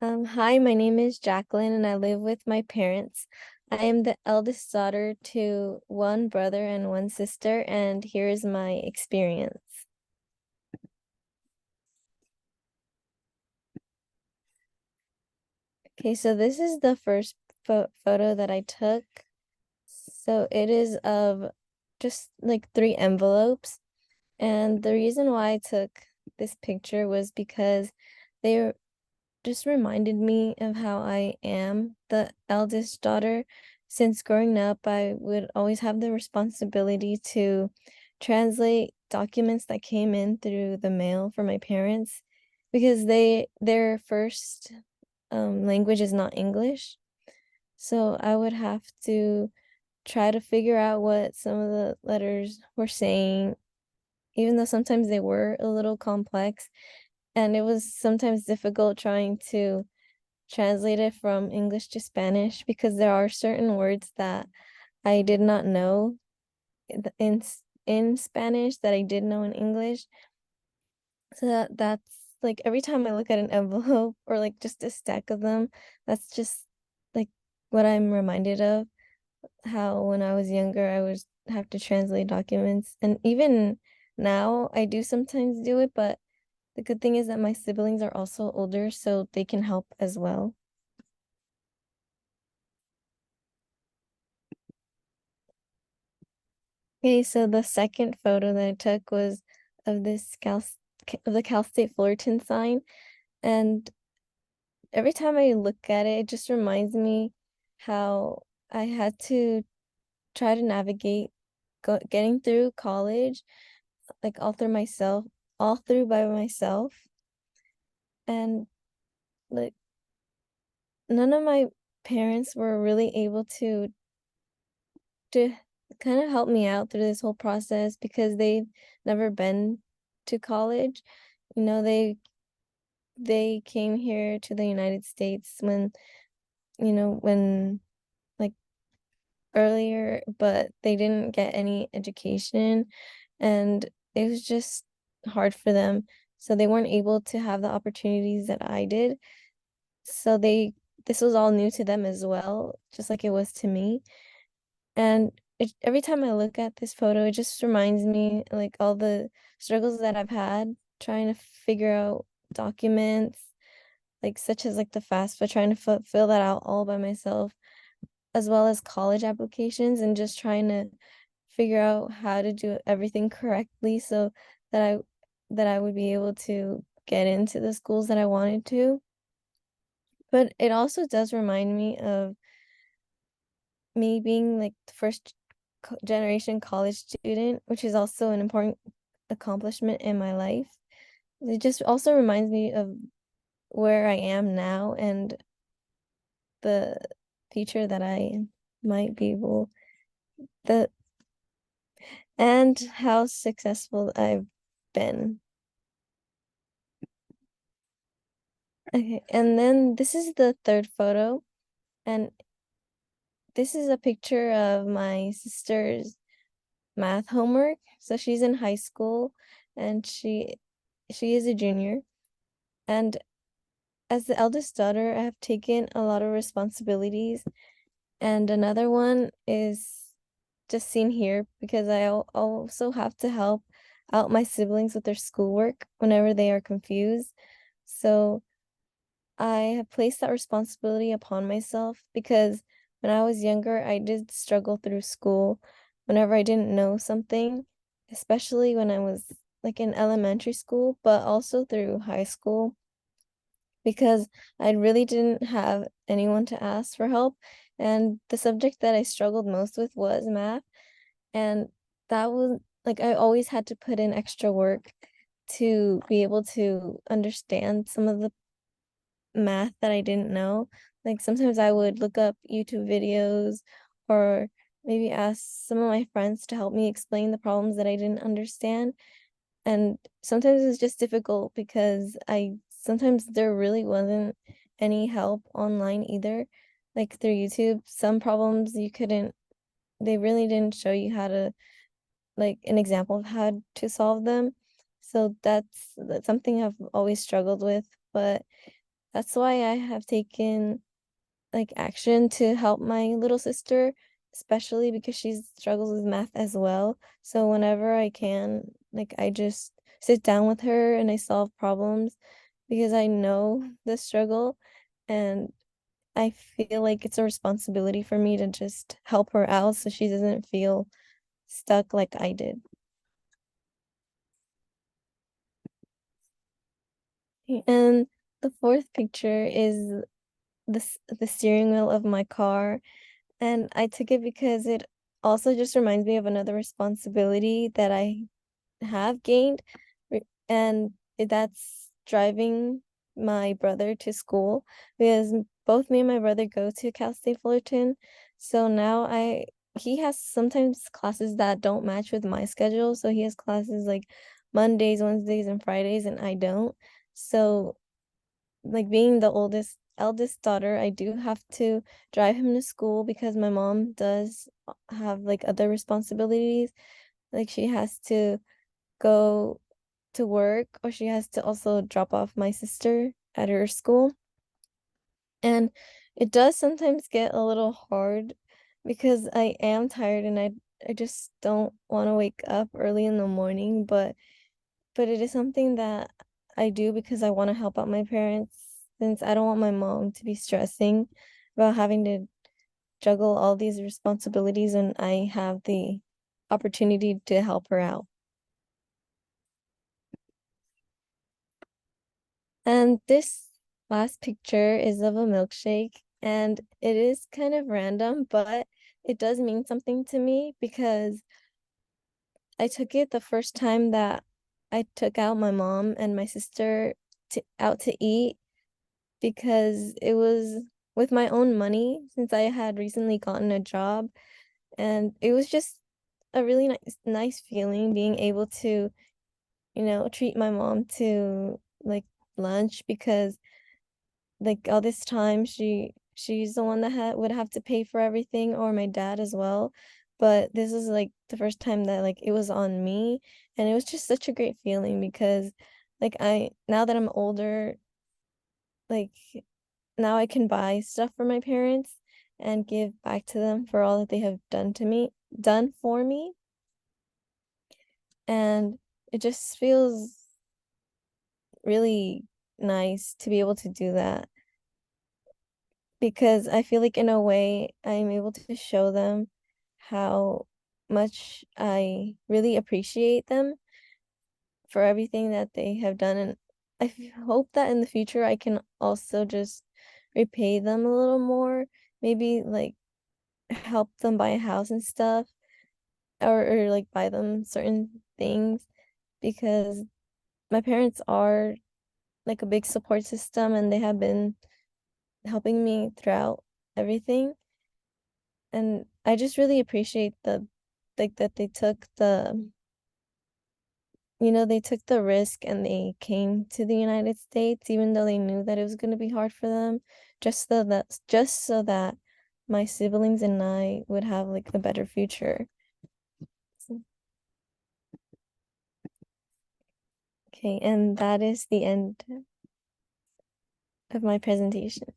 Hi, my name is Jacqueline and I live with my parents. I am the eldest daughter to one brother and one sister, and here is my experience. Okay, so this is the first photo that I took. So it is of just like three envelopes. And the reason why I took this picture was because they just reminded me of how I am the eldest daughter. Since growing up, I would always have the responsibility to translate documents that came in through the mail for my parents because their first language is not English. So I would have to try to figure out what some of the letters were saying, even though sometimes they were a little complex. And it was sometimes difficult trying to translate it from English to Spanish because there are certain words that I did not know in Spanish that I did know in English. So that's like every time I look at an envelope or like just a stack of them, that's just like what I'm reminded of how when I was younger I would have to translate documents. And even now I do sometimes do it, but the good thing is that my siblings are also older, so they can help as well. Okay, so the second photo that I took was of of the Cal State Fullerton sign, and every time I look at it, it just reminds me how I had to try to navigate getting through college, like all through by myself, and like none of my parents were really able to kind of help me out through this whole process because they've never been to college. You know, they came here to the United States when, when like earlier, but they didn't get any education and it was just hard for them. So they weren't able to have the opportunities that I did. So this was all new to them as well, just like it was to me. And every time I look at this photo, it just reminds me like all the struggles that I've had trying to figure out documents, like such as like the FAFSA, trying to fill that out all by myself, as well as college applications and just trying to figure out how to do everything correctly so that I would be able to get into the schools that I wanted to. But it also does remind me of me being like the first generation college student, which is also an important accomplishment in my life. It just also reminds me of where I am now and the future that I might be able the and how successful I've been. Okay, and then this is the third photo, and this is a picture of my sister's math homework. So she's in high school and she is a junior. And as the eldest daughter, I have taken a lot of responsibilities. And another one is just seen here because also have to help out my siblings with their schoolwork whenever they are confused. So I have placed that responsibility upon myself because when I was younger, I did struggle through school whenever I didn't know something, especially when I was like in elementary school, but also through high school because I really didn't have anyone to ask for help. And the subject that I struggled most with was math. And that was like I always had to put in extra work to be able to understand some of the math that I didn't know. Like sometimes I would look up YouTube videos or maybe ask some of my friends to help me explain the problems that I didn't understand. And sometimes it's just difficult because I sometimes there really wasn't any help online either. Like through YouTube, some problems they really didn't show you how to like an example of how to solve them. So that's something I've always struggled with. But that's why I have taken like action to help my little sister, especially because she struggles with math as well. So whenever I can, like I just sit down with her and I solve problems because I know the struggle, and I feel like it's a responsibility for me to just help her out so she doesn't feel stuck like I did. And the fourth picture is the steering wheel of my car. And I took it because it also just reminds me of another responsibility that I have gained, and that's driving my brother to school because both me and my brother go to Cal State Fullerton. So now he has sometimes classes that don't match with my schedule. So he has classes like Mondays, Wednesdays, and Fridays, and I don't. So like being the eldest daughter, I do have to drive him to school because my mom does have like other responsibilities. Like she has to go to work, or she has to also drop off my sister at her school. And it does sometimes get a little hard because I am tired and I just don't want to wake up early in the morning, but it is something that I do because I want to help out my parents, since I don't want my mom to be stressing about having to juggle all these responsibilities and I have the opportunity to help her out. And this last picture is of a milkshake, and it is kind of random, but it does mean something to me because I took it the first time that I took out my mom and my sister out to eat, because it was with my own money since I had recently gotten a job, and it was just a really nice feeling being able to, treat my mom to like lunch, because like all this time she's the one that would have to pay for everything, or my dad as well. But this is like the first time that like it was on me, and it was just such a great feeling because like I now that I'm older, like now I can buy stuff for my parents and give back to them for all that they have done for me. And it just feels really nice to be able to do that, because I feel like in a way I'm able to show them how much I really appreciate them for everything that they have done. And hope that in the future I can also just repay them a little more, maybe like help them buy a house and stuff, or like buy them certain things, because my parents are like a big support system and they have been helping me throughout everything. And I just really appreciate the like that they took the risk and they came to the United States even though they knew that it was going to be hard for them, just so that my siblings and I would have like a better future. So, okay, and that is the end of my presentation.